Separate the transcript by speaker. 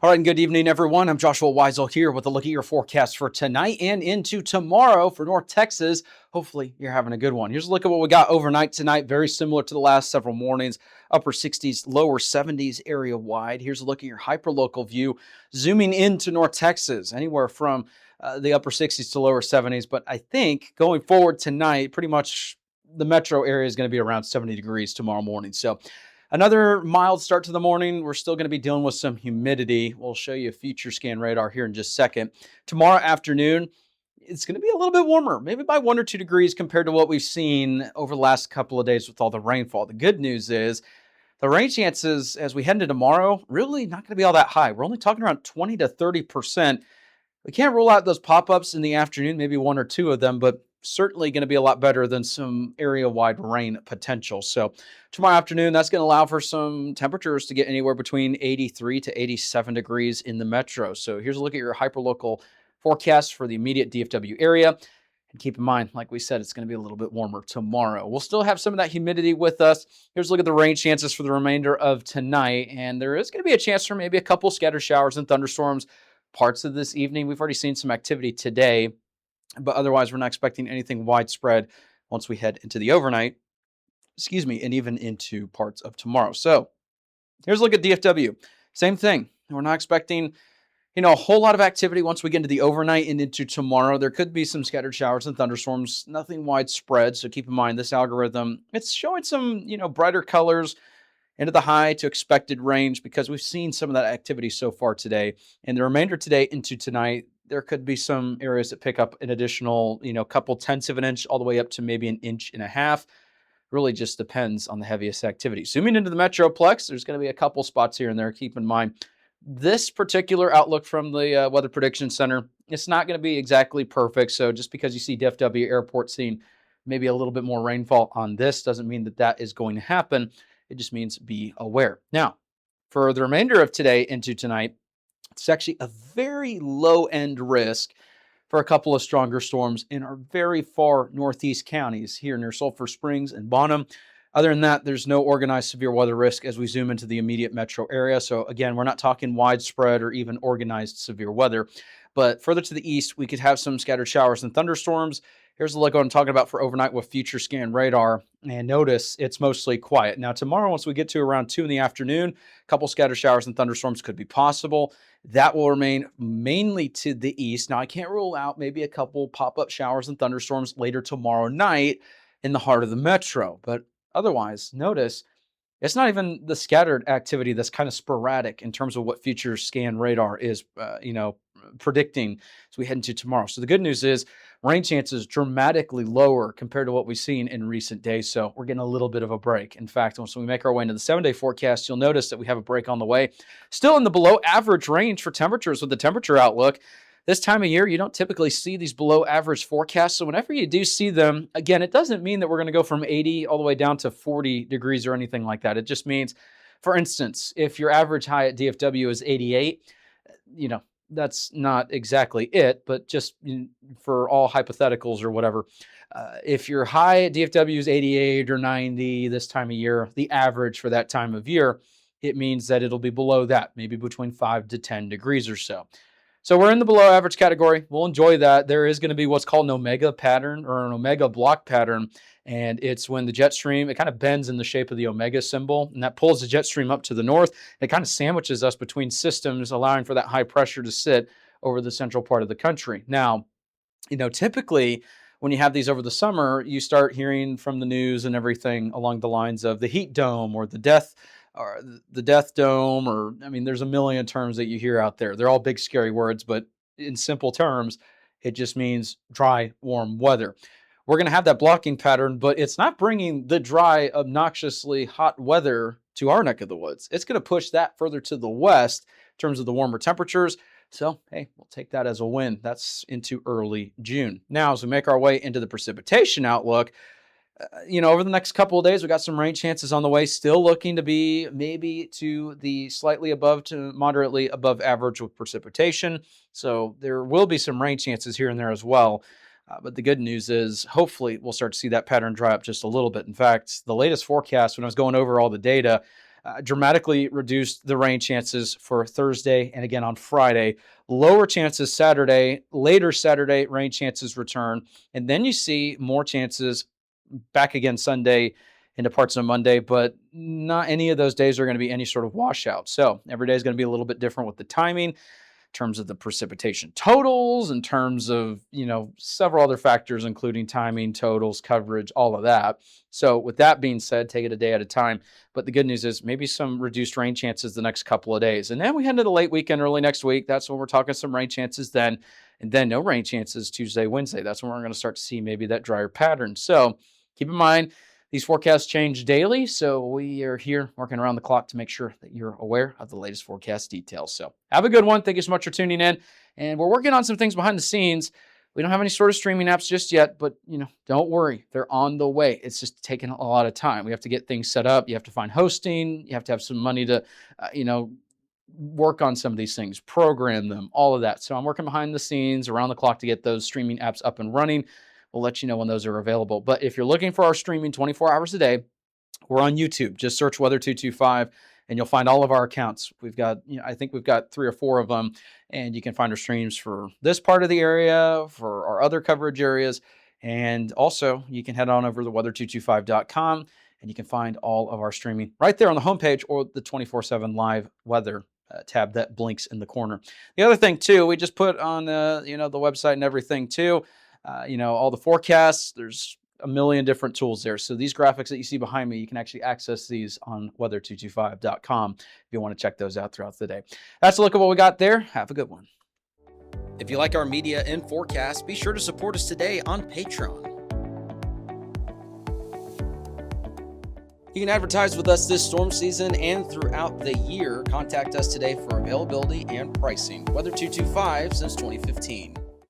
Speaker 1: All right, and good evening, everyone. I'm Joshua Weisel here with a look at your forecast for tonight and into tomorrow for North Texas. Hopefully, you're having a good one. Here's a look at what we got overnight tonight. Very similar to the last several mornings. Upper 60s, lower 70s area wide. Here's a look at your hyperlocal view. Zooming into North Texas, anywhere from the upper 60s to lower 70s. But I think going forward tonight, pretty much the metro area is going to be around 70 degrees tomorrow morning. So another mild start to the morning. We're still going to be dealing with some humidity. We'll show you a future scan radar here in just a second. Tomorrow afternoon, it's going to be a little bit warmer, maybe by 1 or 2 degrees compared to what we've seen over the last couple of days with all the rainfall. The good news is the rain chances as we head into tomorrow, really not going to be all that high. We're only talking around 20 to 30%. We can't rule out those pop-ups in the afternoon, maybe 1 or 2 of them, but certainly going to be a lot better than some area-wide rain potential. So tomorrow afternoon, that's going to allow for some temperatures to get anywhere between 83 to 87 degrees in the metro. So here's a look at your hyperlocal forecast for the immediate DFW area. And keep in mind, like we said, it's going to be a little bit warmer tomorrow. We'll still have some of that humidity with us. Here's a look at the rain chances for the remainder of tonight. And there is going to be a chance for maybe a couple scattered showers and thunderstorms parts of this evening. We've already seen some activity today, but otherwise we're not expecting anything widespread once we head into the overnight, and even into parts of tomorrow. So here's a look at DFW. Same thing. We're not expecting, a whole lot of activity once we get into the overnight and into tomorrow. There could be some scattered showers and thunderstorms, nothing widespread. So keep in mind this algorithm, it's showing some, brighter colors into the high to expected range because we've seen some of that activity so far today. And the remainder today into tonight, there could be some areas that pick up an additional, couple tenths of an inch all the way up to maybe 1.5 inches. Really just depends on the heaviest activity. Zooming into the Metroplex, there's going to be a couple spots here and there. Keep in mind, this particular outlook from the Weather Prediction Center, it's not going to be exactly perfect. So just because you see DFW Airport seeing maybe a little bit more rainfall on this doesn't mean that that is going to happen. It just means be aware. Now, for the remainder of today into tonight, it's actually a very low-end risk for a couple of stronger storms in our very far northeast counties here near Sulphur Springs and Bonham. Other than that, there's no organized severe weather risk as we zoom into the immediate metro area. So again, we're not talking widespread or even organized severe weather. But further to the east, we could have some scattered showers and thunderstorms. Here's the look I'm talking about for overnight with future scan radar. And notice it's mostly quiet. Now tomorrow, once we get to around 2 in the afternoon, a couple scattered showers and thunderstorms could be possible. That will remain mainly to the east. Now I can't rule out maybe a couple pop-up showers and thunderstorms later tomorrow night in the heart of the metro. But otherwise, notice it's not even the scattered activity that's kind of sporadic in terms of what future scan radar is, predicting as we head into tomorrow. So the good news is rain chances dramatically lower compared to what we've seen in recent days. So we're getting a little bit of a break. In fact, once we make our way into the 7-day forecast, you'll notice that we have a break on the way. Still in the below average range for temperatures with the temperature outlook. This time of year, you don't typically see these below average forecasts. So whenever you do see them, again, it doesn't mean that we're going to go from 80 all the way down to 40 degrees or anything like that. It just means, for instance, if your average high at DFW is 88, that's not exactly it, but just for all hypotheticals or whatever, if your high at DFW is 88 or 90 this time of year, the average for that time of year, it means that it'll be below that, maybe between 5 to 10 degrees or so. So we're in the below average category. We'll enjoy that. There is going to be what's called an omega pattern or an omega block pattern. And it's when the jet stream, it kind of bends in the shape of the omega symbol, and that pulls the jet stream up to the north. It kind of sandwiches us between systems, allowing for that high pressure to sit over the central part of the country. Now, typically when you have these over the summer, you start hearing from the news and everything along the lines of the heat dome or the death dome, or there's a million terms that you hear out there. They're all big, scary words, but in simple terms, it just means dry, warm weather. We're going to have that blocking pattern, but it's not bringing the dry, obnoxiously hot weather to our neck of the woods. It's going to push that further to the west in terms of the warmer temperatures. So, hey, we'll take that as a win. That's into early June. Now, as we make our way into the precipitation outlook, over the next couple of days, we got some rain chances on the way, still looking to be maybe to the slightly above to moderately above average with precipitation. So there will be some rain chances here and there as well. But the good news is hopefully we'll start to see that pattern dry up just a little bit. In fact, the latest forecast, when I was going over all the data, dramatically reduced the rain chances for Thursday and again on Friday. Lower chances Saturday, later Saturday, rain chances return. And then you see more chances back again Sunday into parts of Monday, but not any of those days are going to be any sort of washout. So every day is going to be a little bit different with the timing, terms of the precipitation totals, in terms of, several other factors, including timing, totals, coverage, all of that. So with that being said, take it a day at a time. But the good news is maybe some reduced rain chances the next couple of days. And then we head into the late weekend, early next week. That's when we're talking some rain chances then. And then no rain chances Tuesday, Wednesday. That's when we're going to start to see maybe that drier pattern. So keep in mind, these forecasts change daily, so we are here working around the clock to make sure that you're aware of the latest forecast details. So have a good one. Thank you so much for tuning in. And we're working on some things behind the scenes. We don't have any sort of streaming apps just yet, but don't worry. They're on the way. It's just taking a lot of time. We have to get things set up. You have to find hosting. You have to have some money to, work on some of these things, program them, all of that. So I'm working behind the scenes around the clock to get those streaming apps up and running. We'll let you know when those are available. But if you're looking for our streaming 24 hours a day, we're on YouTube. Just search Weather225 and you'll find all of our accounts. We've got, I think we've got 3 or 4 of them, and you can find our streams for this part of the area, for our other coverage areas. And also you can head on over to weather225.com and you can find all of our streaming right there on the homepage or the 24/7 live weather tab that blinks in the corner. The other thing too, we just put on, the website and everything too. All the forecasts, there's a million different tools there. So these graphics that you see behind me, you can actually access these on weather225.com if you want to check those out throughout the day. That's a look at what we got there. Have a good one. If you like our media and forecast, be sure to support us today on Patreon. You can advertise with us this storm season and throughout the year. Contact us today for availability and pricing. Weather225 since 2015.